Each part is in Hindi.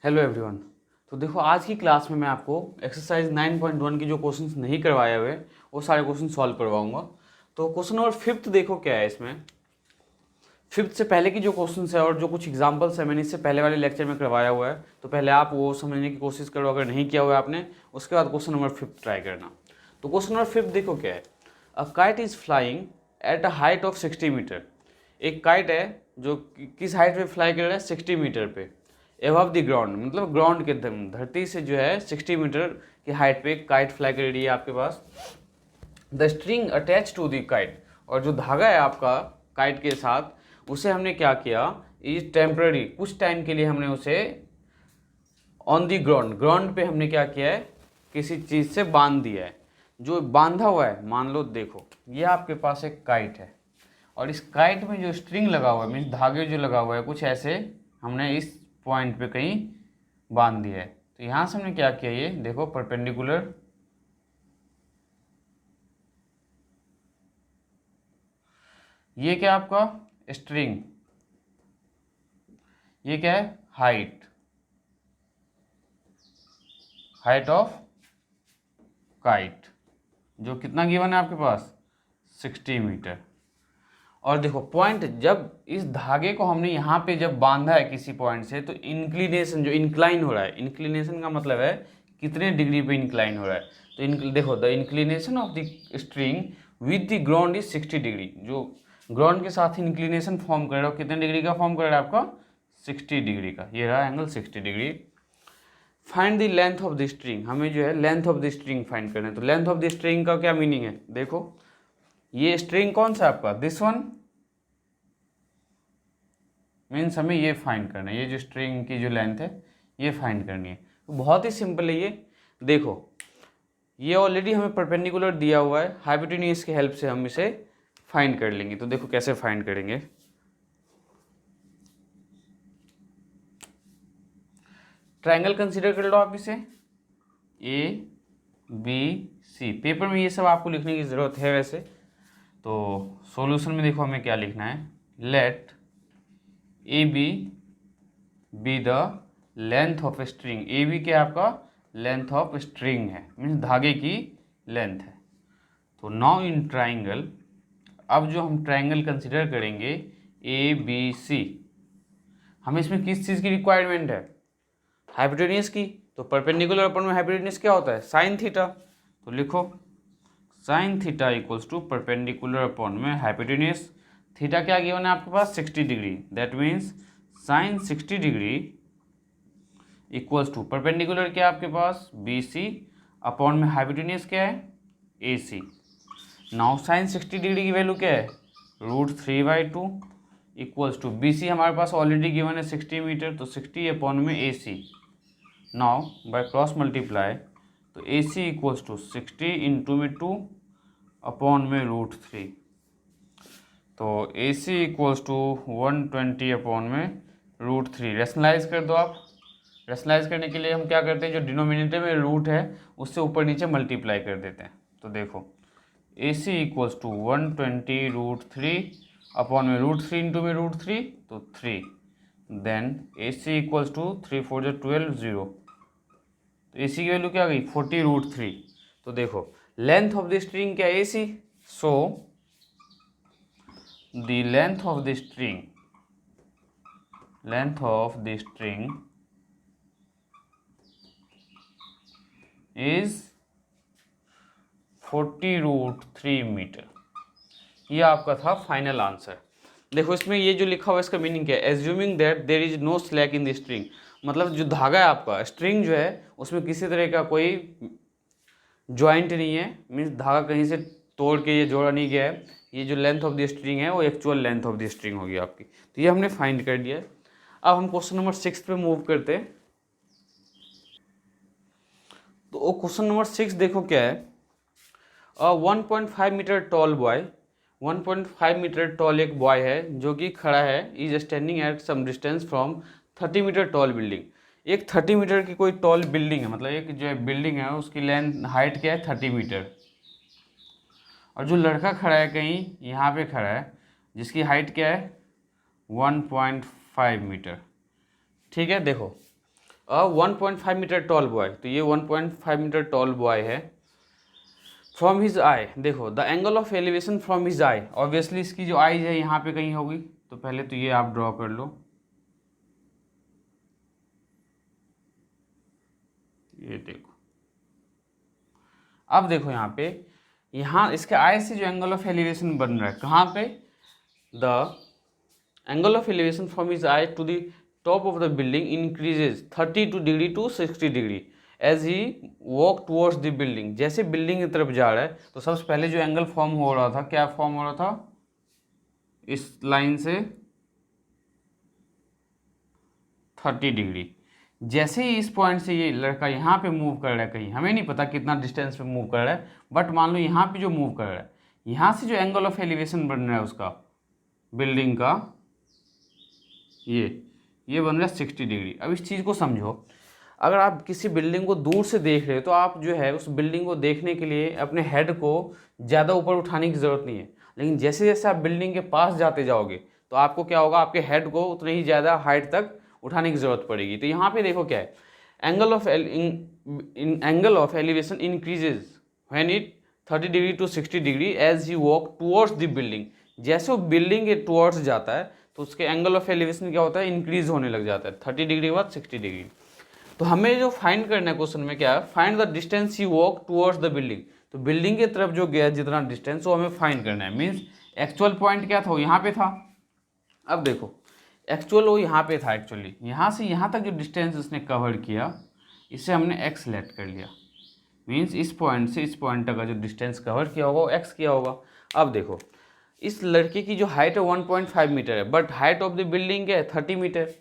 Hello everyone. तो देखो आज की क्लास में मैं आपको एक्सरसाइज 9.1 की जो क्वेश्चंस नहीं करवाए हुए वो सारे क्वेश्चन सॉल्व करवाऊंगा। तो क्वेश्चन नंबर 5 देखो क्या है इसमें। 5 से पहले की जो क्वेश्चंस है और जो कुछ एग्जांपल्स है मैंने इससे पहले वाले लेक्चर में करवाया हुआ है, तो पहले आप वो समझने की कोशिश करो। अगर नहीं किया हुआ है आपने, उसके बाद क्वेश्चन नंबर 5 ट्राई करना। तो क्वेश्चन नंबर 5 देखो क्या है। A kite is flying at a height of 60 metre. एक काइट है जो किस हाइट पे फ्लाई कर रहा है, 60 मीटर पे, एबव द ग्राउंड, मतलब ग्राउंड के धरती से जो है 60 मीटर की हाइट पे काइट फ्लाई कर रही है आपके पास। The string attach to the kite, और जो धागा है आपका काइट के साथ, उसे हमने क्या किया, इज टेम्पररी, कुछ टाइम के लिए हमने उसे ऑन द ग्राउंड, ग्राउंड पे हमने क्या किया है, किसी चीज़ से बांध दिया है। जो बांधा हुआ है, मान लो देखो ये आपके पास एक काइट है और इस काइट में जो स्ट्रिंग लगा हुआ है, मीन्स धागे जो लगा हुआ है, कुछ ऐसे हमने इस पॉइंट पे कहीं बांध दिया है। तो यहाँ से हमने क्या किया, ये देखो परपेंडिकुलर, ये क्या आपका स्ट्रिंग, ये क्या है हाइट, हाइट ऑफ काइट, जो कितना गिवन है आपके पास 60 मीटर। और देखो पॉइंट, जब इस धागे को हमने यहाँ पे जब बांधा है किसी पॉइंट से, तो इंक्लिनेशन जो इंक्लाइन हो रहा है, इंक्लिनेशन का मतलब है कितने डिग्री पे इंक्लाइन हो रहा है। तो देखो the inclination of the string with the ground is 60 degree. जो ग्राउंड के साथ इंक्लिनेशन फॉर्म कर रहा है, कितने डिग्री का फॉर्म कर रहा है आपका 60 डिग्री का, ये रहा angle 60 degree. Find the length of the string, हमें जो है length of the string find करना है। तो लेंथ ऑफ द स्ट्रिंग का क्या मीनिंग है, देखो ये स्ट्रिंग कौन सा आपका, दिस वन, मीन्स हमें ये फाइंड करना है, ये जो स्ट्रिंग की जो लेंथ है ये फाइंड करनी है। तो बहुत ही सिंपल है ये। देखो ये ऑलरेडी हमें परपेंडिकुलर दिया हुआ है, हाइपोटेन्यूज की हेल्प से हम इसे फाइंड कर लेंगे। तो देखो कैसे फाइंड करेंगे। ट्रायंगल कंसीडर कर लो आप इसे, ए बी सी। पेपर में ये सब आपको लिखने की ज़रूरत है वैसे। तो सॉल्यूशन में देखो हमें क्या लिखना है, let A B the length of string. A B क्या आपका लेंथ ऑफ स्ट्रिंग है, मीन्स धागे की लेंथ है। तो नाउ इन ट्राइंगल, अब जो हम ट्राइंगल कंसिडर करेंगे ए बी सी, हमें इसमें किस चीज़ की रिक्वायरमेंट है, हाइपोटेन्यूज की। तो परपेंडिकुलर अपन में हाइपोटेन्यूज क्या होता है, साइन थीटा। तो लिखो sine theta equals to perpendicular upon में हाइपोटेन्यूज। थीटा क्या गिवन है आपके पास 60 degree, that means sine 60 degree equals to perpendicular क्या है आपके पास बी सी, अपॉन में हाइपोटेन्यूज क्या है A C. Now sine 60 degree की वैल्यू क्या है √3/2 इक्वल्स टू बी सी हमारे पास ऑलरेडी गिवन है 60 मीटर, तो 60 अपॉन में ए C. Now by cross multiply, तो ए सी इक्वल्स टू 60 इंटू में 2 अपॉन में √3। तो ए सी इक्वल्स टू 120 अपॉन में √3। रेशनलाइज कर दो आप। रेशनलाइज करने के लिए हम क्या करते हैं, जो डिनोमिनेटर में रूट है उससे ऊपर नीचे मल्टीप्लाई कर देते हैं। तो देखो A C equals to 120 √3 upon में √3 इंटू में √3, तो 3। Then A C equals to 3 4 जो 12 0। तो ए सी की वैल्यू क्या आ गई 40 √3। तो देखो लेंथ ऑफ द स्ट्रिंग क्या है A C, so the length of the string is 40 √3 metre. ये आपका था फाइनल आंसर। देखो इसमें ये जो लिखा हुआ है इसका मीनिंग क्या है, assuming that there is no slack in the string, मतलब जो धागा है आपका स्ट्रिंग जो है उसमें किसी तरह का कोई ज्वाइंट नहीं है, मीन्स धागा कहीं से तोड़ के ये जोड़ा नहीं गया है। ये जो लेंथ ऑफ द स्ट्रिंग है वो actual length of the string होगी आपकी। तो ये हमने फाइंड कर दिया। अब हम क्वेश्चन नंबर 6 पे मूव करते हैं। तो क्वेश्चन नंबर 6 देखो क्या है, 1.5 metre tall boy, 1.5 metre tall एक बॉय है जो कि खड़ा है, is standing at some distance from 30 metre tall building. एक 30 मीटर की कोई टॉल बिल्डिंग है, मतलब एक जो है बिल्डिंग है उसकी लेंथ हाइट क्या है 30 मीटर। और जो लड़का खड़ा है कहीं यहाँ पे खड़ा है जिसकी हाइट क्या है 1.5 मीटर। ठीक है, देखो 1.5 मीटर टॉल बॉय, तो ये 1.5 मीटर टॉल बॉय है। फ्रॉम हिज आई, देखो the angle of elevation from his I, obviously इसकी जो आईज है यहाँ पे कहीं होगी, तो पहले तो ये आप ड्रॉ कर लो, ये देखो। अब देखो यहाँ पे, यहाँ इसके आई से जो एंगल ऑफ एलिवेशन बन रहा है कहाँ पे, the angle of elevation from his eye to the top of the building increases 32 degree to 60 degree as he walk towards the building. जैसे बिल्डिंग की तरफ जा रहा है तो सबसे पहले जो एंगल फॉर्म हो रहा था, क्या फॉर्म हो रहा था, इस लाइन से 30 डिग्री। जैसे ही इस पॉइंट से ये लड़का यहाँ पे मूव कर रहा है, कहीं हमें नहीं पता कितना डिस्टेंस पे मूव कर रहा है, बट मान लो यहाँ पे जो मूव कर रहा है, यहाँ से जो एंगल ऑफ एलिवेशन बन रहा है उसका बिल्डिंग का, ये बन रहा है 60 डिग्री। अब इस चीज़ को समझो, अगर आप किसी बिल्डिंग को दूर से देख रहे हो तो आप जो है उस बिल्डिंग को देखने के लिए अपने हेड को ज़्यादा ऊपर उठाने की ज़रूरत नहीं है, लेकिन जैसे जैसे आप बिल्डिंग के पास जाते जाओगे तो आपको क्या होगा, आपके हेड को उतने ही ज़्यादा हाइट तक उठाने की ज़रूरत पड़ेगी। तो यहाँ पे देखो क्या है, angle of elevation increases when it 30 degree to 60 degree as you walk towards the building. जैसे वो बिल्डिंग के टूवर्ड्स जाता है तो उसके एंगल ऑफ एलिवेशन क्या होता है, इंक्रीज होने लग जाता है, 30 डिग्री के बाद 60 डिग्री। तो हमें जो फाइंड करना है क्वेश्चन में क्या है, find the distance you walk towards the building. तो बिल्डिंग की तरफ जो गया जितना डिस्टेंस वो हमें फाइंड करना है, मीन्स एक्चुअल पॉइंट क्या था, वो यहाँ पे था। अब देखो एक्चुअल वो यहाँ पे था, एक्चुअली यहाँ से यहाँ तक जो डिस्टेंस उसने कवर किया इसे हमने x सेलेक्ट कर लिया, मीन्स इस पॉइंट से इस पॉइंट तक का जो डिस्टेंस कवर किया होगा वो x किया होगा। अब देखो इस लड़के की जो हाइट है 1.5 मीटर है, but height of the building क्या है 30 मीटर।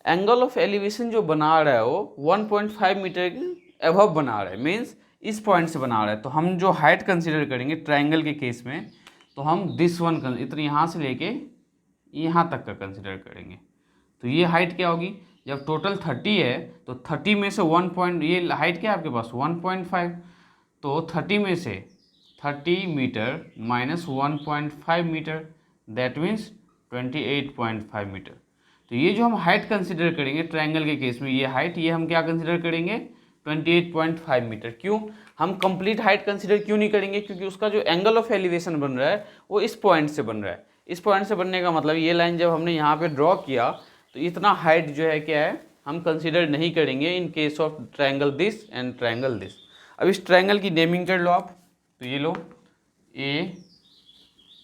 एंगल ऑफ एलिवेशन जो बना रहा है वो 1.5 मीटर के अबव बना रहा है, मीन्स इस पॉइंट से बना रहा है। तो हम जो हाइट कंसिडर करेंगे ट्रायंगल के केस में, तो हम दिस वन इतने यहाँ से लेके यहाँ तक का कंसिडर करेंगे। तो ये हाइट क्या होगी, जब टोटल 30 है तो 30 में से 1 पॉइंट, ये हाइट क्या है आपके पास 1.5, तो 30 में से 30 metre minus 1.5 metre, that means 28.5 metre. तो ये जो हम हाइट कंसिडर करेंगे ट्रायंगल के केस में, ये हाइट ये हम क्या कंसिडर करेंगे 28.5 मीटर। क्यों हम कंप्लीट हाइट कंसिडर क्यों नहीं करेंगे, क्योंकि उसका जो एंगल ऑफ एलिवेशन बन रहा है वो इस पॉइंट से बन रहा है। इस पॉइंट से बनने का मतलब ये लाइन जब हमने यहाँ पे ड्रॉ किया तो इतना हाइट जो है क्या है हम कंसिडर नहीं करेंगे in case of triangle this and triangle this. अब इस ट्रायंगल की नेमिंग कर लो आप, तो ये लो ए,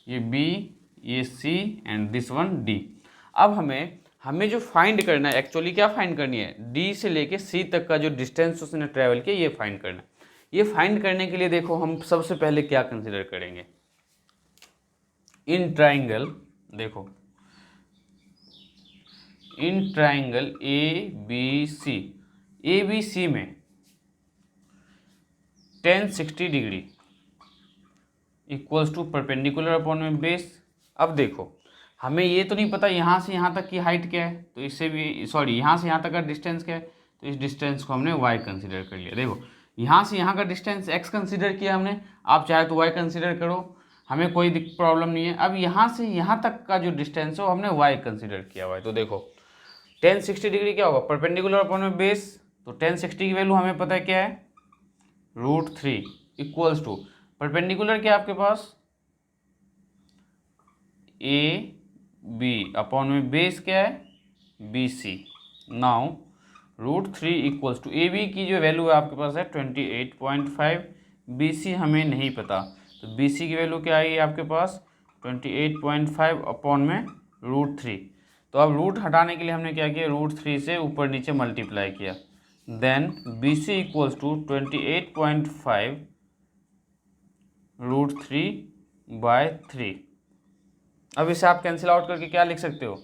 ये बी, ये सी एंड दिस वन डी। अब हमें जो फाइंड करना है, एक्चुअली क्या फाइंड करनी है, डी से लेके सी तक का जो डिस्टेंस उसने ट्रैवल किया ये फाइंड करना है। ये फाइंड करने के लिए देखो हम सबसे पहले क्या कंसिडर करेंगे, इन ट्राइंगल, देखो इन ट्राइंगल ए बी सी में tan 60 degree equals to perpendicular upon में बेस। अब देखो हमें ये तो नहीं पता यहाँ से यहाँ तक की हाइट क्या है, तो इससे भी सॉरी यहाँ से यहाँ तक का डिस्टेंस क्या है, तो इस डिस्टेंस को हमने y कंसिडर कर लिया। देखो यहाँ से यहाँ का डिस्टेंस x कंसिडर किया हमने, आप चाहे तो y कंसिडर करो, हमें कोई प्रॉब्लम नहीं है। अब यहाँ से यहाँ तक का जो डिस्टेंस है वो हमने y कंसिडर किया हुआ है। तो देखो tan 60 डिग्री क्या होगा, परपेंडिकुलर अपॉन में बेस, तो tan 60 की वैल्यू हमें पता है क्या है √3 इक्वल्स टू परपेंडिकुलर क्या है आपके पास ए बी अपॉन में बेस क्या है BC। Now √3 equals to A B की जो वैल्यू है आपके पास है 28.5, BC हमें नहीं पता, तो BC की वैल्यू क्या आएगी आपके पास 28.5 अपॉन में √3। तो अब रूट हटाने के लिए हमने क्या किया, √3 से ऊपर नीचे मल्टीप्लाई किया, देन BC इक्वल्स टू 28.5 √3/3। अब इसे आप कैंसिल आउट करके क्या लिख सकते हो,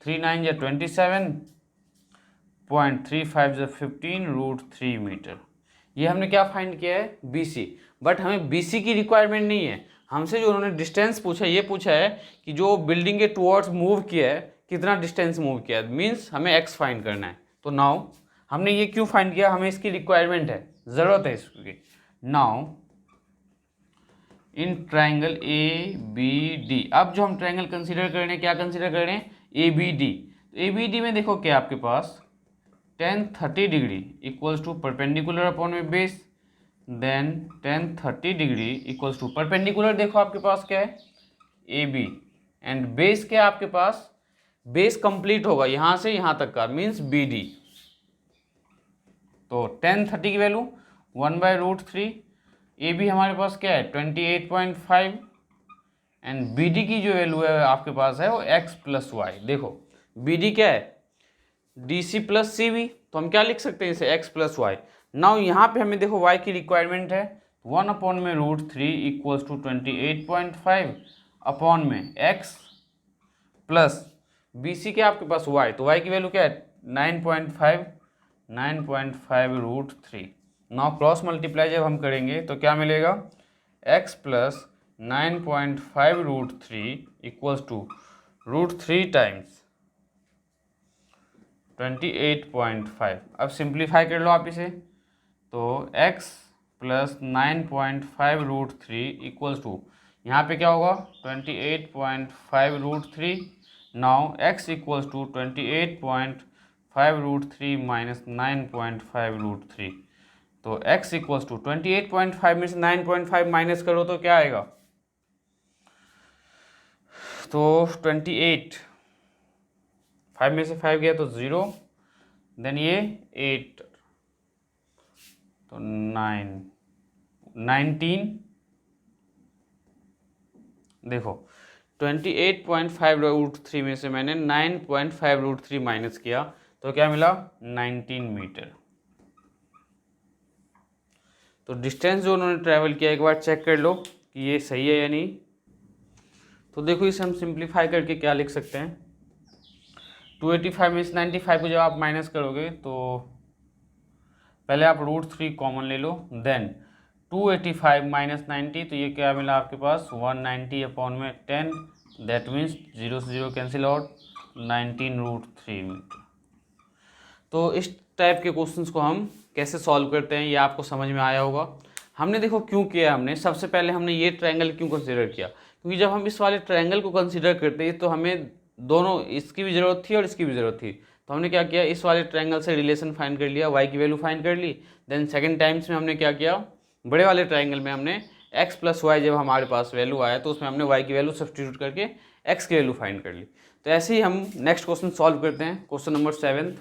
3 9 या 27.35 15 √3 मीटर। ये हमने क्या फाइंड किया है BC, बट हमें BC की रिक्वायरमेंट नहीं है, हमसे जो उन्होंने डिस्टेंस पूछा ये पूछा है कि जो बिल्डिंग के टुवर्ड्स मूव किया है कितना डिस्टेंस मूव किया है, मीन्स हमें x फाइंड करना है। तो नाउ हमने ये क्यों फाइंड किया, हमें इसकी रिक्वायरमेंट है, ज़रूरत है इसकी। Now in triangle A B D, अब जो हम ट्राइंगल कंसीडर कर रहे हैं क्या कंसीडर कर रहे हैं ABD। तो ABD में देखो क्या आपके पास tan 30 degree equals to perpendicular upon में base, then tan 30 degree equals to perpendicular देखो आपके पास क्या है ए बी, एंड बेस क्या है आपके पास, बेस कंप्लीट होगा यहाँ से यहाँ तक का मीन्स बी डी। तो tan 30 की वैल्यू 1/√3, ए बी हमारे पास क्या है 28.5, एंड बी डी की जो वैल्यू है आपके पास है वो x प्लस वाई। देखो बी डी क्या है D C plus C B, तो हम क्या लिख सकते हैं इसे x प्लस वाई। नाउ यहाँ पे हमें देखो y की रिक्वायरमेंट है 1/√3 इक्वल्स टू 28.5 अपॉन में x प्लस बी सी क्या आपके पास y, तो y की वैल्यू क्या है 9.5/√3। नाउ क्रॉस मल्टीप्लाई जब हम करेंगे तो क्या मिलेगा x plus 9.5/√3 equals to √3 times 28.5। अब सिंप्लीफाई कर लो आप इसे, तो x प्लस 9.5/√3 इक्वल्स टू यहाँ पे क्या होगा 28.5/√3। Now x equals to 28.5/√3 minus 9.5/√3, तो x इक्वल्स टू 28.5 में से 9.5 माइनस करो तो क्या आएगा, तो 28, 5 में से 5 गया तो 0, देन ये 8, तो 19, देखो 28.5/√3 में से मैंने 9.5/√3 माइनस किया तो क्या मिला 19 मीटर। तो डिस्टेंस जो उन्होंने ट्रैवल किया एक बार चेक कर लो कि ये सही है या नहीं। तो देखो इसे हम सिंप्लीफाई करके क्या लिख सकते हैं, 285 में से 95 को जब आप माइनस करोगे तो पहले आप √3 कॉमन ले लो, देन 285 माइनस 90, तो ये क्या मिला आपके पास 190 अपॉन में 10, दैट मीन्स 0 से 0 कैंसिल आउट 19√3 मीटर। तो इस टाइप के क्वेश्चंस को हम कैसे सॉल्व करते हैं ये आपको समझ में आया होगा। हमने देखो क्यों किया, हमने सबसे पहले हमने ये ट्रायंगल क्यों कंसीडर किया, क्योंकि जब हम इस वाले ट्रायंगल को कंसीडर करते हैं तो हमें दोनों इसकी भी ज़रूरत थी और इसकी भी ज़रूरत थी। तो हमने क्या किया, इस वाले ट्रायंगल से रिलेशन फाइंड कर लिया, y की वैल्यू फाइंड कर ली, देन सेकंड टाइम्स में हमने क्या किया, बड़े वाले ट्रायंगल में हमने x प्लस वाई जब हमारे पास वैल्यू आया तो उसमें हमने y की वैल्यू सब्सटीट्यूट करके x की वैल्यू फाइंड कर ली। तो ऐसे ही हम नेक्स्ट क्वेश्चन सॉल्व करते हैं, क्वेश्चन नंबर 7।